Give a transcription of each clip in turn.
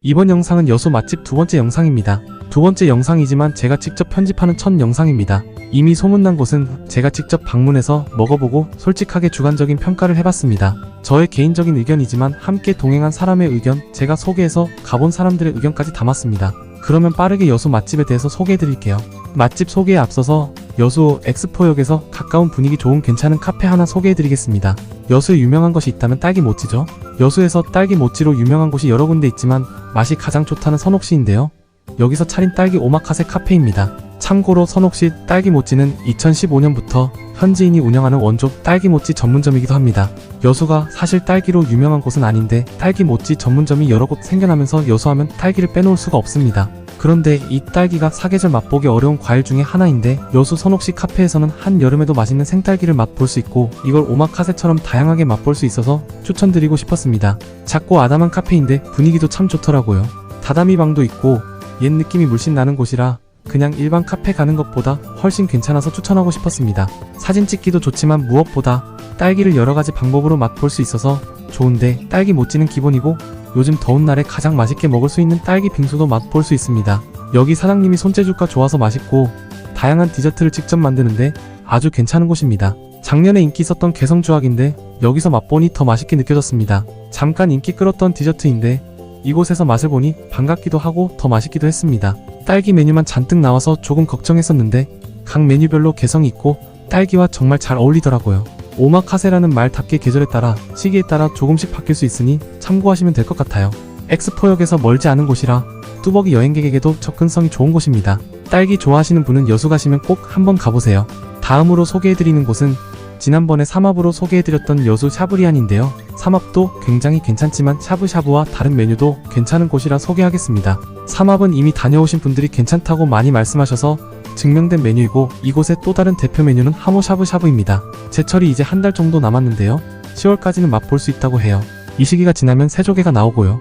이번 영상은 여수 맛집 두 번째 영상입니다. 두 번째 영상이지만 제가 직접 편집하는 첫 영상입니다. 이미 소문난 곳은 제가 직접 방문해서 먹어보고 솔직하게 주관적인 평가를 해봤습니다. 저의 개인적인 의견이지만 함께 동행한 사람의 의견, 제가 소개해서 가본 사람들의 의견까지 담았습니다. 그러면 빠르게 여수 맛집에 대해서 소개해드릴게요. 맛집 소개에 앞서서 여수 엑스포역에서 가까운 분위기 좋은 괜찮은 카페 하나 소개해드리겠습니다. 여수에 유명한 것이 있다면 딸기 모찌죠. 여수에서 딸기 모찌로 유명한 곳이 여러 군데 있지만 맛이 가장 좋다는 선옥시인데요. 여기서 차린 딸기 오마카세 카페입니다. 참고로 선옥시 딸기 모찌는 2015년부터 현지인이 운영하는 원조 딸기 모찌 전문점이기도 합니다. 여수가 사실 딸기로 유명한 곳은 아닌데 딸기 모찌 전문점이 여러 곳 생겨나면서 여수하면 딸기를 빼놓을 수가 없습니다. 그런데 이 딸기가 사계절 맛보기 어려운 과일 중에 하나인데 여수 선옥시 카페에서는 한여름에도 맛있는 생딸기를 맛볼 수 있고 이걸 오마카세처럼 다양하게 맛볼 수 있어서 추천드리고 싶었습니다. 작고 아담한 카페인데 분위기도 참 좋더라고요. 다다미 방도 있고 옛 느낌이 물씬 나는 곳이라 그냥 일반 카페 가는 것보다 훨씬 괜찮아서 추천하고 싶었습니다. 사진 찍기도 좋지만 무엇보다 딸기를 여러가지 방법으로 맛볼 수 있어서 좋은데 딸기 모찌는 기본이고 요즘 더운 날에 가장 맛있게 먹을 수 있는 딸기 빙수도 맛볼 수 있습니다. 여기 사장님이 손재주가 좋아서 맛있고 다양한 디저트를 직접 만드는데 아주 괜찮은 곳입니다. 작년에 인기 있었던 개성주악인데 여기서 맛보니 더 맛있게 느껴졌습니다. 잠깐 인기 끌었던 디저트인데 이곳에서 맛을 보니 반갑기도 하고 더 맛있기도 했습니다. 딸기 메뉴만 잔뜩 나와서 조금 걱정했었는데 각 메뉴별로 개성이 있고 딸기와 정말 잘 어울리더라고요. 오마카세라는 말답게 계절에 따라 시기에 따라 조금씩 바뀔 수 있으니 참고하시면 될 것 같아요. 엑스포역에서 멀지 않은 곳이라 뚜벅이 여행객에게도 접근성이 좋은 곳입니다. 딸기 좋아하시는 분은 여수 가시면 꼭 한번 가보세요. 다음으로 소개해드리는 곳은 지난번에 삼합으로 소개해드렸던 여수 샤브리안인데요. 삼합도 굉장히 괜찮지만 샤브샤브와 다른 메뉴도 괜찮은 곳이라 소개하겠습니다. 삼합은 이미 다녀오신 분들이 괜찮다고 많이 말씀하셔서 증명된 메뉴이고 이곳의 또 다른 대표 메뉴는 하모 샤브샤브입니다. 제철이 이제 한 달 정도 남았는데요. 10월까지는 맛볼 수 있다고 해요. 이 시기가 지나면 새조개가 나오고요.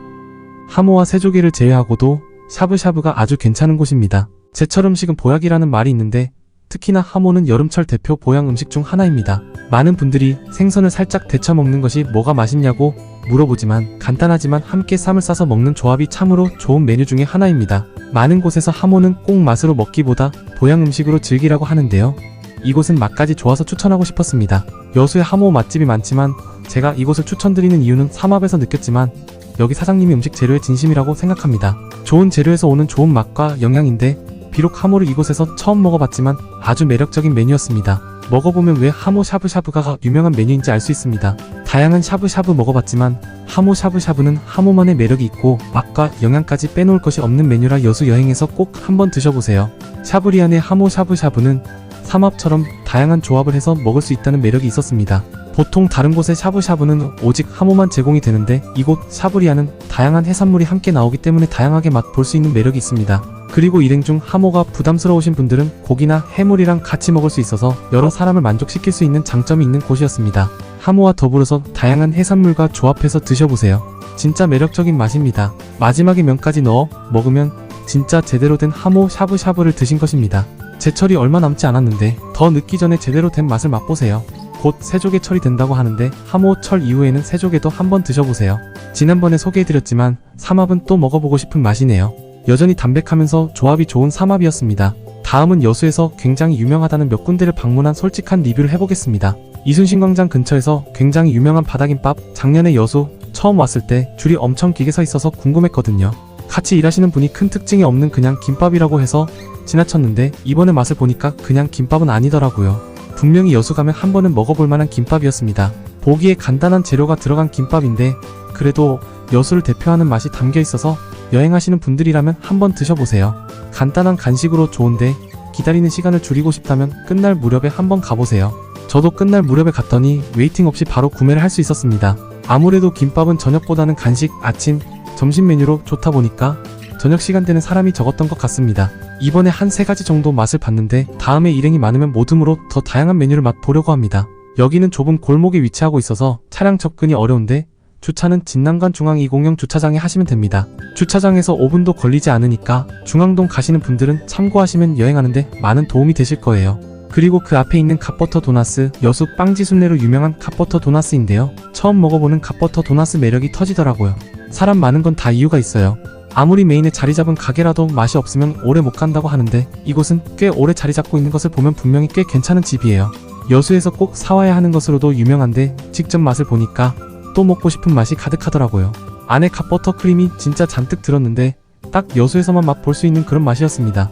하모와 새조개를 제외하고도 샤브샤브가 아주 괜찮은 곳입니다. 제철 음식은 보약이라는 말이 있는데 특히나 하모는 여름철 대표 보양 음식 중 하나입니다. 많은 분들이 생선을 살짝 데쳐 먹는 것이 뭐가 맛있냐고 물어보지만 간단하지만 함께 쌈을 싸서 먹는 조합이 참으로 좋은 메뉴 중에 하나입니다. 많은 곳에서 하모는 꼭 맛으로 먹기보다 보양 음식으로 즐기라고 하는데요. 이곳은 맛까지 좋아서 추천하고 싶었습니다. 여수에 하모 맛집이 많지만 제가 이곳을 추천드리는 이유는 삼합에서 느꼈지만 여기 사장님이 음식 재료에 진심이라고 생각합니다. 좋은 재료에서 오는 좋은 맛과 영양인데 비록 하모를 이곳에서 처음 먹어봤지만 아주 매력적인 메뉴였습니다. 먹어보면 왜 하모 샤브샤브가 유명한 메뉴인지 알 수 있습니다. 다양한 샤브샤브 먹어봤지만 하모 샤브샤브는 하모만의 매력이 있고 맛과 영양까지 빼놓을 것이 없는 메뉴라 여수 여행에서 꼭 한번 드셔보세요. 샤브리안의 하모 샤브샤브는 삼합처럼 다양한 조합을 해서 먹을 수 있다는 매력이 있었습니다. 보통 다른 곳의 샤브샤브는 오직 하모만 제공이 되는데 이곳 샤브리안은 다양한 해산물이 함께 나오기 때문에 다양하게 맛볼 수 있는 매력이 있습니다. 그리고 일행 중 하모가 부담스러우신 분들은 고기나 해물이랑 같이 먹을 수 있어서 여러 사람을 만족시킬 수 있는 장점이 있는 곳이었습니다. 하모와 더불어서 다양한 해산물과 조합해서 드셔보세요. 진짜 매력적인 맛입니다. 마지막에 면까지 넣어 먹으면 진짜 제대로 된 하모 샤브샤브를 드신 것입니다. 제철이 얼마 남지 않았는데 더 늦기 전에 제대로 된 맛을 맛보세요. 곧 새조개철이 된다고 하는데 하모철 이후에는 새조개도 한번 드셔보세요. 지난번에 소개해드렸지만 삼합은 또 먹어보고 싶은 맛이네요. 여전히 담백하면서 조합이 좋은 삼합이었습니다. 다음은 여수에서 굉장히 유명하다는 몇 군데를 방문한 솔직한 리뷰를 해보겠습니다. 이순신광장 근처에서 굉장히 유명한 바다김밥, 작년에 여수 처음 왔을 때 줄이 엄청 길게 서 있어서 궁금했거든요. 같이 일하시는 분이 큰 특징이 없는 그냥 김밥이라고 해서 지나쳤는데 이번에 맛을 보니까 그냥 김밥은 아니더라고요. 분명히 여수 가면 한 번은 먹어볼 만한 김밥이었습니다. 보기에 간단한 재료가 들어간 김밥인데 그래도 여수를 대표하는 맛이 담겨 있어서 여행하시는 분들이라면 한번 드셔보세요. 간단한 간식으로 좋은데 기다리는 시간을 줄이고 싶다면 끝날 무렵에 한번 가보세요. 저도 끝날 무렵에 갔더니 웨이팅 없이 바로 구매를 할 수 있었습니다. 아무래도 김밥은 저녁보다는 간식, 아침, 점심 메뉴로 좋다 보니까 저녁 시간대는 사람이 적었던 것 같습니다. 이번에 한 3가지 정도 맛을 봤는데 다음에 일행이 많으면 모듬으로 더 다양한 메뉴를 맛보려고 합니다. 여기는 좁은 골목에 위치하고 있어서 차량 접근이 어려운데 주차는 진난관 중앙 2공용 주차장에 하시면 됩니다. 주차장에서 5분도 걸리지 않으니까 중앙동 가시는 분들은 참고하시면 여행하는데 많은 도움이 되실 거예요. 그리고 그 앞에 있는 갓버터 도나스, 여수 빵지 순례로 유명한 갓버터 도나스인데요. 처음 먹어보는 갓버터 도나스 매력이 터지더라고요. 사람 많은 건 다 이유가 있어요. 아무리 메인에 자리 잡은 가게라도 맛이 없으면 오래 못 간다고 하는데 이곳은 꽤 오래 자리 잡고 있는 것을 보면 분명히 꽤 괜찮은 집이에요. 여수에서 꼭 사와야 하는 것으로도 유명한데 직접 맛을 보니까 또 먹고 싶은 맛이 가득하더라고요. 안에 갓버터 크림이 진짜 잔뜩 들었는데 딱 여수에서만 맛볼 수 있는 그런 맛이었습니다.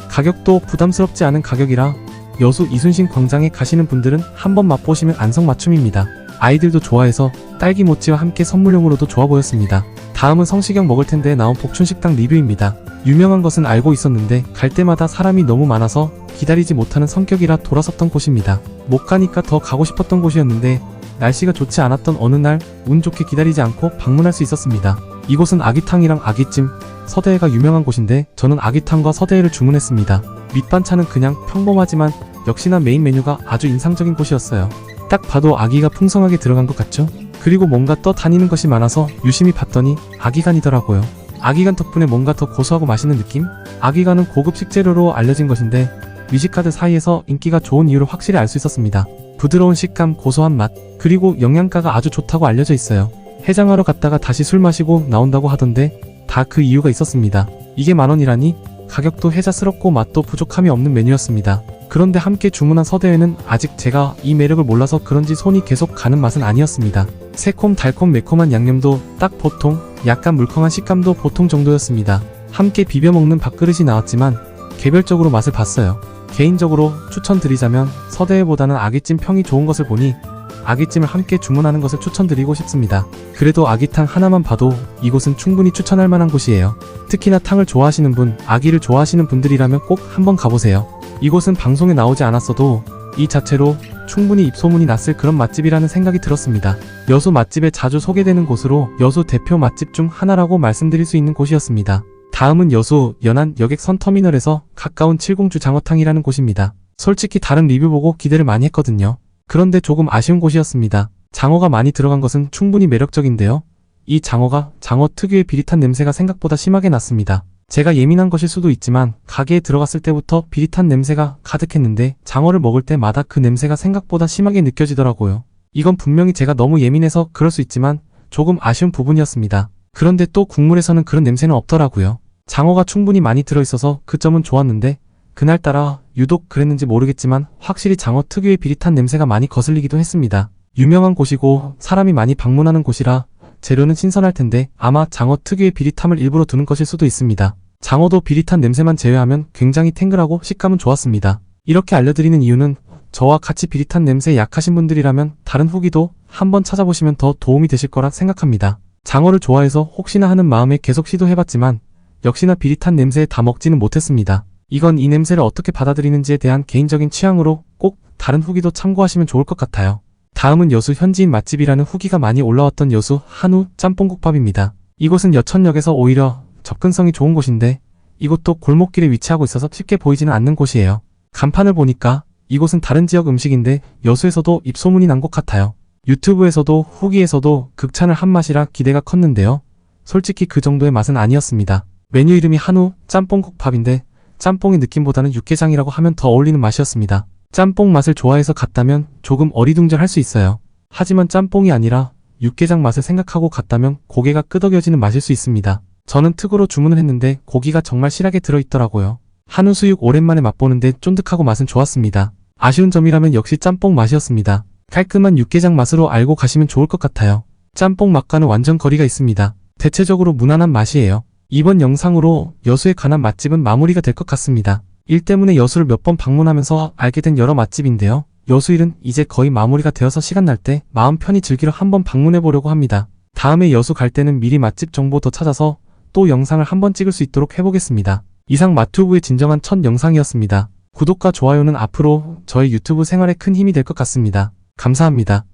가격도 부담스럽지 않은 가격이라 여수 이순신 광장에 가시는 분들은 한번 맛보시면 안성맞춤입니다. 아이들도 좋아해서 딸기 모찌와 함께 선물용으로도 좋아 보였습니다. 다음은 성시경 먹을 텐데 나온 복춘식당 리뷰입니다. 유명한 것은 알고 있었는데 갈 때마다 사람이 너무 많아서 기다리지 못하는 성격이라 돌아섰던 곳입니다. 못 가니까 더 가고 싶었던 곳이었는데 날씨가 좋지 않았던 어느 날 운 좋게 기다리지 않고 방문할 수 있었습니다. 이곳은 아귀탕이랑 아귀찜, 서대회가 유명한 곳인데 저는 아귀탕과 서대회를 주문했습니다. 밑반찬은 그냥 평범하지만 역시나 메인 메뉴가 아주 인상적인 곳이었어요. 딱 봐도 아귀가 풍성하게 들어간 것 같죠? 그리고 뭔가 떠다니는 것이 많아서 유심히 봤더니 아귀간이더라고요. 아귀간 덕분에 뭔가 더 고소하고 맛있는 느낌? 아귀간은 고급 식재료로 알려진 것인데 미식가들 사이에서 인기가 좋은 이유를 확실히 알 수 있었습니다. 부드러운 식감, 고소한 맛, 그리고 영양가가 아주 좋다고 알려져 있어요. 해장하러 갔다가 다시 술 마시고 나온다고 하던데 다 그 이유가 있었습니다. 이게 10,000원이라니 가격도 혜자스럽고 맛도 부족함이 없는 메뉴였습니다. 그런데 함께 주문한 서대회는 아직 제가 이 매력을 몰라서 그런지 손이 계속 가는 맛은 아니었습니다. 새콤 달콤 매콤한 양념도 딱 보통, 약간 물컹한 식감도 보통 정도였습니다. 함께 비벼 먹는 밥그릇이 나왔지만 개별적으로 맛을 봤어요. 개인적으로 추천드리자면 서대회보다는 아귀찜 평이 좋은 것을 보니 아귀찜을 함께 주문하는 것을 추천드리고 싶습니다. 그래도 아귀탕 하나만 봐도 이곳은 충분히 추천할 만한 곳이에요. 특히나 탕을 좋아하시는 분, 아귀를 좋아하시는 분들이라면 꼭 한번 가보세요. 이곳은 방송에 나오지 않았어도 이 자체로 충분히 입소문이 났을 그런 맛집이라는 생각이 들었습니다. 여수 맛집에 자주 소개되는 곳으로 여수 대표 맛집 중 하나라고 말씀드릴 수 있는 곳이었습니다. 다음은 여수 연안 여객선터미널에서 가까운 칠공주 장어탕이라는 곳입니다. 솔직히 다른 리뷰 보고 기대를 많이 했거든요. 그런데 조금 아쉬운 곳이었습니다. 장어가 많이 들어간 것은 충분히 매력적인데요. 이 장어가 장어 특유의 비릿한 냄새가 생각보다 심하게 났습니다. 제가 예민한 것일 수도 있지만 가게에 들어갔을 때부터 비릿한 냄새가 가득했는데 장어를 먹을 때마다 그 냄새가 생각보다 심하게 느껴지더라고요. 이건 분명히 제가 너무 예민해서 그럴 수 있지만 조금 아쉬운 부분이었습니다. 그런데 또 국물에서는 그런 냄새는 없더라고요. 장어가 충분히 많이 들어있어서 그 점은 좋았는데 그날따라 유독 그랬는지 모르겠지만 확실히 장어 특유의 비릿한 냄새가 많이 거슬리기도 했습니다. 유명한 곳이고 사람이 많이 방문하는 곳이라 재료는 신선할 텐데 아마 장어 특유의 비릿함을 일부러 두는 것일 수도 있습니다. 장어도 비릿한 냄새만 제외하면 굉장히 탱글하고 식감은 좋았습니다. 이렇게 알려드리는 이유는 저와 같이 비릿한 냄새에 약하신 분들이라면 다른 후기도 한번 찾아보시면 더 도움이 되실 거라 생각합니다. 장어를 좋아해서 혹시나 하는 마음에 계속 시도해봤지만 역시나 비릿한 냄새에 다 먹지는 못했습니다. 이건 이 냄새를 어떻게 받아들이는지에 대한 개인적인 취향으로 꼭 다른 후기도 참고하시면 좋을 것 같아요. 다음은 여수 현지인 맛집이라는 후기가 많이 올라왔던 여수 한우 짬뽕국밥입니다. 이곳은 여천역에서 오히려 접근성이 좋은 곳인데 이곳도 골목길에 위치하고 있어서 쉽게 보이지는 않는 곳이에요. 간판을 보니까 이곳은 다른 지역 음식인데 여수에서도 입소문이 난 곳 같아요. 유튜브에서도 후기에서도 극찬을 한 맛이라 기대가 컸는데요. 솔직히 그 정도의 맛은 아니었습니다. 메뉴 이름이 한우 짬뽕국밥인데 짬뽕의 느낌보다는 육개장이라고 하면 더 어울리는 맛이었습니다. 짬뽕 맛을 좋아해서 갔다면 조금 어리둥절할 수 있어요. 하지만 짬뽕이 아니라 육개장 맛을 생각하고 갔다면 고개가 끄덕여지는 맛일 수 있습니다. 저는 특으로 주문을 했는데 고기가 정말 실하게 들어있더라고요. 한우 수육 오랜만에 맛보는데 쫀득하고 맛은 좋았습니다. 아쉬운 점이라면 역시 짬뽕 맛이었습니다. 깔끔한 육개장 맛으로 알고 가시면 좋을 것 같아요. 짬뽕 맛과는 완전 거리가 있습니다. 대체적으로 무난한 맛이에요. 이번 영상으로 여수에 관한 맛집은 마무리가 될 것 같습니다. 일 때문에 여수를 몇 번 방문하면서 알게 된 여러 맛집인데요. 여수일은 이제 거의 마무리가 되어서 시간 날 때 마음 편히 즐기러 한번 방문해 보려고 합니다. 다음에 여수 갈 때는 미리 맛집 정보 더 찾아서 또 영상을 한번 찍을 수 있도록 해보겠습니다. 이상 마튜브의 진정한 첫 영상이었습니다. 구독과 좋아요는 앞으로 저의 유튜브 생활에 큰 힘이 될 것 같습니다. 감사합니다.